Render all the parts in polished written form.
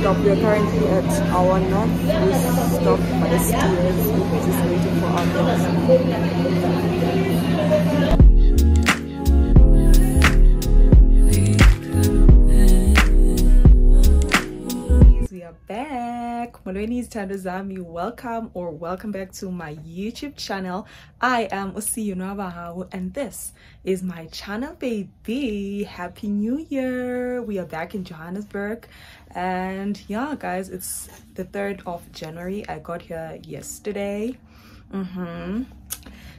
stop. We are currently at our northeast stop by the skiers. We're just waiting for our minutes. We are back. Molweni Tandozami, welcome back to my YouTube channel. I am Usiyunwabahawu and this is my channel, baby. Happy New Year. We are back in Johannesburg, and yeah guys, it's the 3rd of January. I got here yesterday.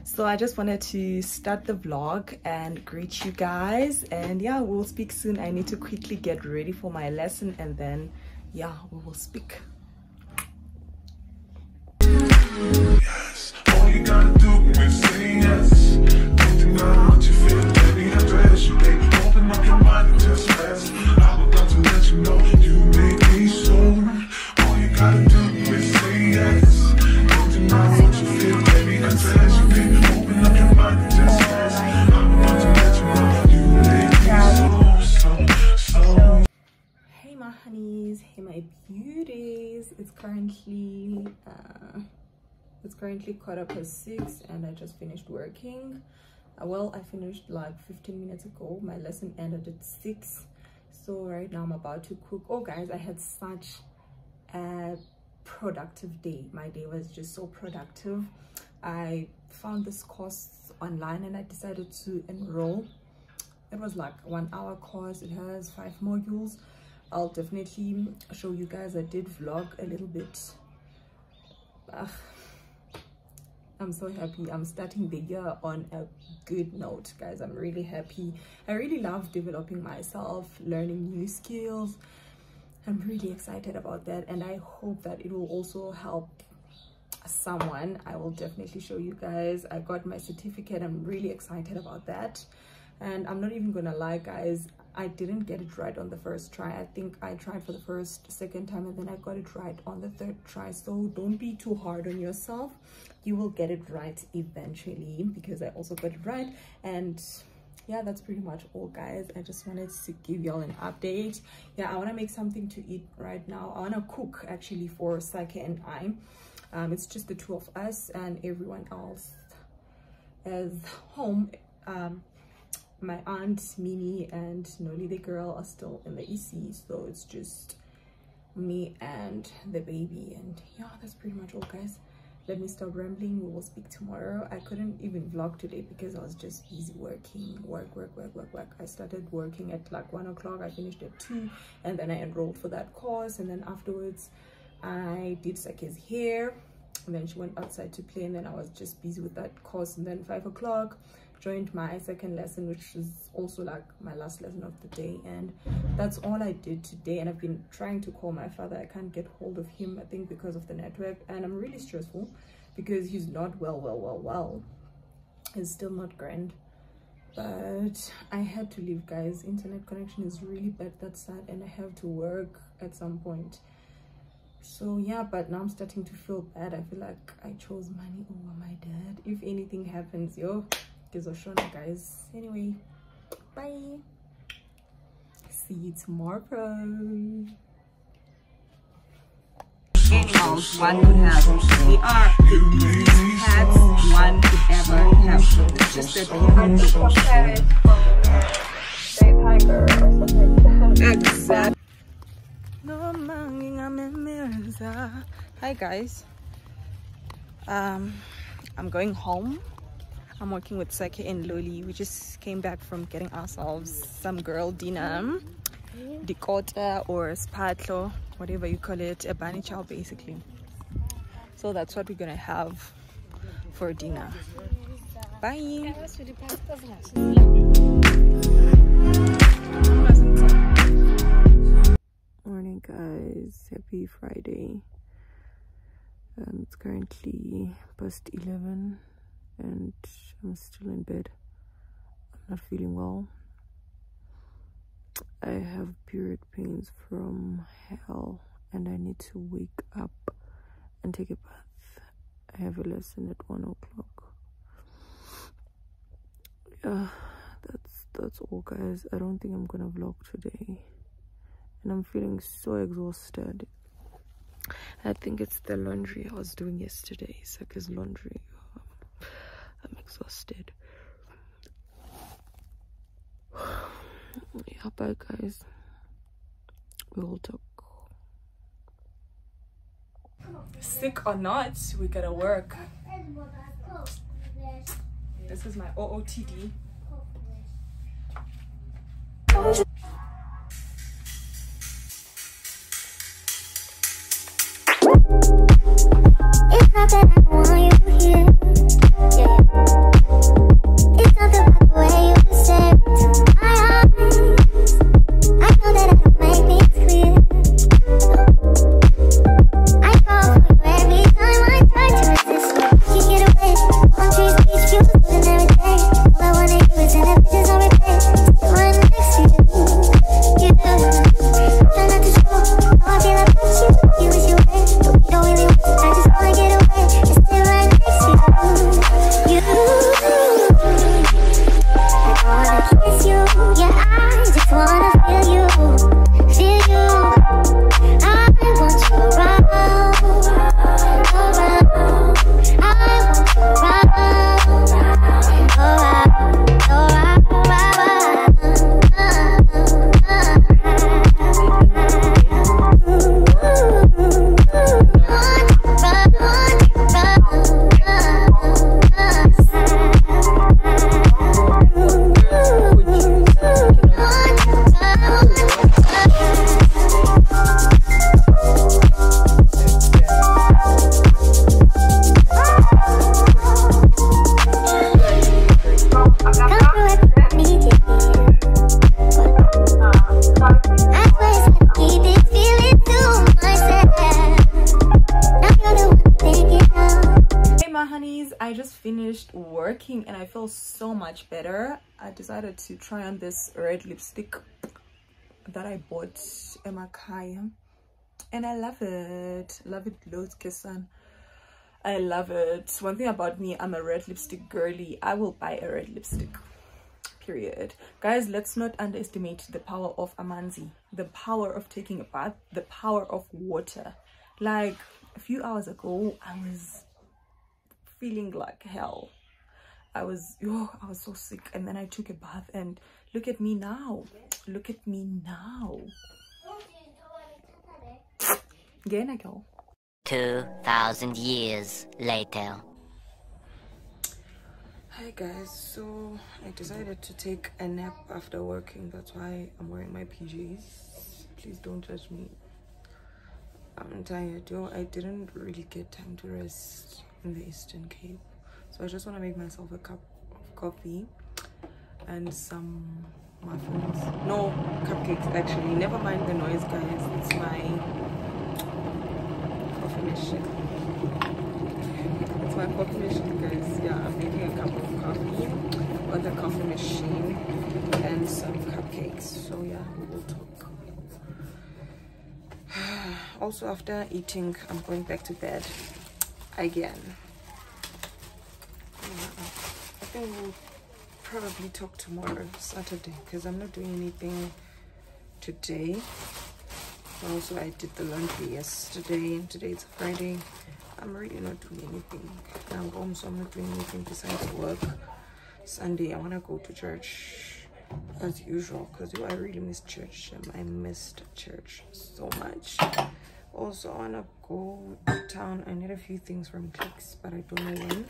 So I just wanted to start the vlog and greet you guys, and yeah, we'll speak soon. I need to quickly get ready for my lesson, and then yeah, we will speak. Yes, all you gotta do is say yes. Nothing matter what you feel, baby, have to hesitate. Open up your mind and just rest. I'm about to let you know you make me so. All you gotta do is say yes. Nothing matter what you feel, baby, have to hesitate. Open up your mind and just rest. I'm about to let you know you make me so. Hey my honeys, hey my beauties. It's currently 6:15 and I just finished working. Well, I finished like 15 minutes ago. My lesson ended at 6, so right now I'm about to cook. Oh guys, I had such a productive day. My day was just so productive. I found this course online and I decided to enroll. It was like a 1-hour course. It has 5 modules. I'll definitely show you guys. I did vlog a little bit. I'm so happy. I'm starting the year on a good note, guys. I'm really happy. I really love developing myself, learning new skills. I'm really excited about that, and I hope that it will also help someone. I will definitely show you guys. I got my certificate. I'm really excited about that, and I'm not even gonna lie, guys, I didn't get it right on the first try. I think I tried for the second time, and then I got it right on the 3rd try. So don't be too hard on yourself. You will get it right eventually, because I also got it right. And yeah, that's pretty much all, guys. I just wanted to give y'all an update. Yeah, I want to make something to eat right now. I want to cook actually for Sake and I. It's just the 2 of us, and everyone else is home. My aunt Mini and Noli the girl are still in the EC, so it's just me and the baby. And yeah, that's pretty much all, guys. Let me stop rambling. We will speak tomorrow. I couldn't even vlog today because I was just busy working. Work. I started working at like 1 o'clock. I finished at 2, and then I enrolled for that course, and then afterwards I did Sake's hair, and then she went outside to play, and then I was just busy with that course. And then 5 o'clock joined my second lesson, which is also like my last lesson of the day, and that's all I did today. And I've been trying to call my father. I can't get hold of him, I think because of the network, and I'm really stressful because he's not well. He's still not grand, but I had to leave, guys. Internet connection is really bad, that's sad, and I have to work at some point. So yeah, but now I'm starting to feel bad. I feel like I chose money over my dad. If anything happens, yo, guys. Anyway, bye. See you tomorrow. House one would have. They are the easiest hats one could ever have. Just that exactly. Hi guys. I'm going home. I'm working with Sake and Loli. We just came back from getting ourselves some girl dinner, dikota or spatlo, whatever you call it, a bunny chow basically. So that's what we're gonna have for dinner. Bye. Morning guys, happy Friday. It's currently past 11 and I'm still in bed. I'm not feeling well. I have period pains from hell and I need to wake up and take a bath. I have a lesson at 1 o'clock. Yeah, that's all guys. I don't think I'm gonna vlog today, and I'm feeling so exhausted. I think it's the laundry I was doing yesterday. Saka's laundry. I'm exhausted. Yeah, bye guys. We will talk. Sick or not, we gotta work. This is my OOTD. It's not that I don't want you here, yeah. It's not about the way you stare into my eyes. I know that I don't make things clear. I fall for you every time I try to resist you. You get away, on trees, beach views, and everything. All I wanna do is in the pictures on replay. Still right next to you, you do. Try not to show how I feel about you. You wish you were, but we don't really want to. I just wanna get away, and still right next to you. I wanna kiss you, yeah, I just wanna feel you, feel you. I want you around, around. I want you around, working and I feel so much better. I decided to try on this red lipstick that I bought in Makaya, and I love it loads, Kisan. I love it. One thing about me, I'm a red lipstick girly. I will buy a red lipstick, period. Guys, let's not underestimate the power of amanzi, the power of taking a bath, the power of water. Like a few hours ago, I was feeling like hell. I was so sick, and then I took a bath, and look at me now. Look at me now. Again I go. 2,000 years later. Hi guys, so I decided to take a nap after working. That's why I'm wearing my PJs. Please don't judge me. I'm tired, yo. I didn't really get time to rest in the Eastern Cape, so I just want to make myself a cup of coffee and some muffins. No, cupcakes actually. Never mind the noise, guys. It's my coffee machine. It's my coffee machine, guys. Yeah, I'm making a cup of coffee on the coffee machine and some cupcakes. So yeah, we will talk. Also, after eating, I'm going back to bed again. I think we'll probably talk tomorrow, Saturday, because I'm not doing anything today. Also, I did the laundry yesterday, and today it's Friday. I'm really not doing anything. I'm home, so I'm not doing anything besides work. Sunday, I want to go to church as usual, because I really missed church. I missed church so much. Also, I want to go to town. I need a few things from Clicks, but I don't know when.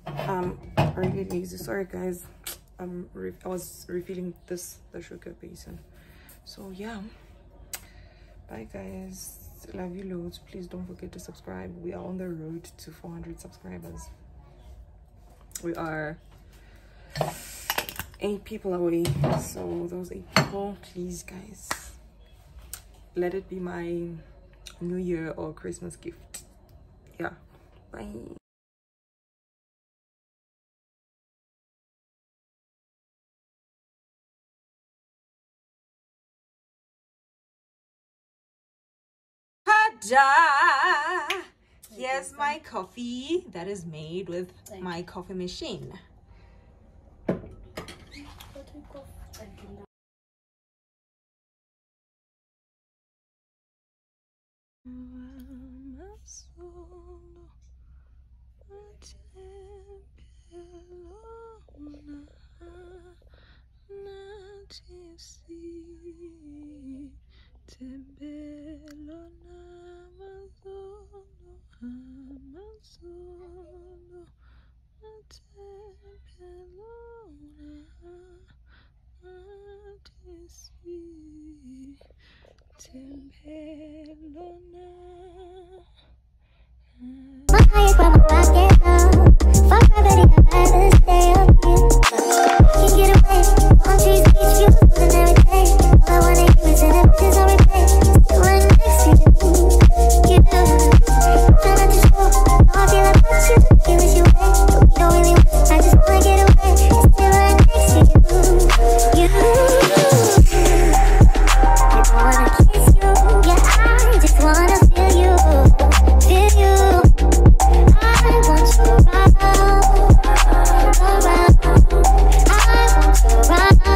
I'm really lazy. Sorry guys, I was refilling the sugar basin. So yeah, bye guys, love you loads. Please don't forget to subscribe. We are on the road to 400 subscribers. We are 8 people away, so those 8 people, please guys, let it be my New Year or Christmas gift. Yeah, bye. Here's my coffee that is made with my coffee machine. My highest from my pocket now. Fuck gravity, I'd rather stay up here. Can't get away. Palm trees, beach views, and everything. All I wanna do is in the bitches on replay. Still right next to you. You try not to show how I feel about you. You wish you away, but we don't really want. I just wanna get away. Still right next to you. You wanna kiss you. Yeah, I just wanna feel you. Feel you. I want you around. I want you around.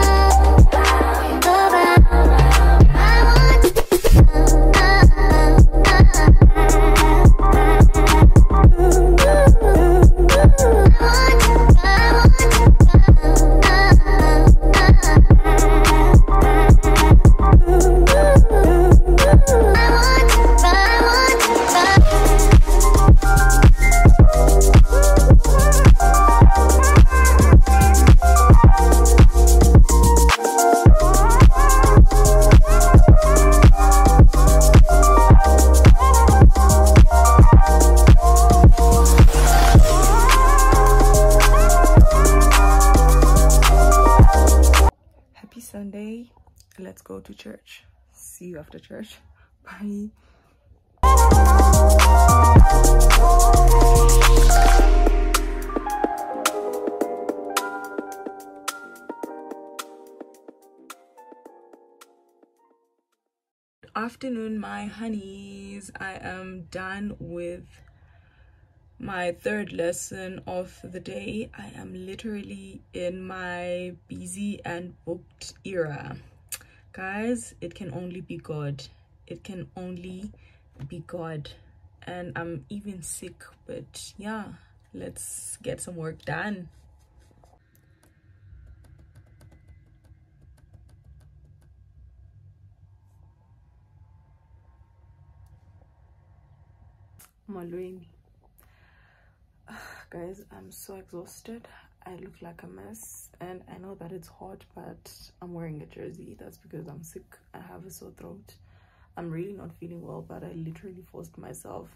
Sunday, let's go to church. See you after church. Bye. Afternoon, my honeys. I am done with my third lesson of the day. I am literally in my busy and booked era, guys. It can only be God. It can only be God. And I'm even sick, but yeah, let's get some work done. Malweni. Guys, I'm so exhausted. I look like a mess, and I know that it's hot, but I'm wearing a jersey. That's because I'm sick. I have a sore throat. I'm really not feeling well, but I literally forced myself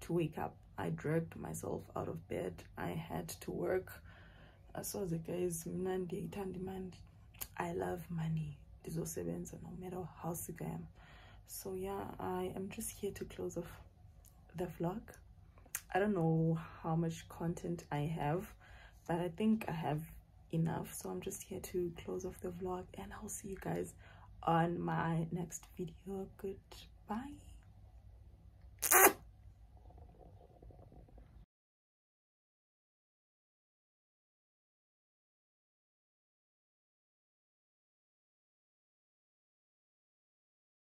to wake up. I dragged myself out of bed. I had to work. So the guys, I love money. No matter how sick I am. So yeah, I am just here to close off the vlog. I don't know how much content I have, but I think I have enough. So I'm just here to close off the vlog, and I'll see you guys on my next video. Goodbye.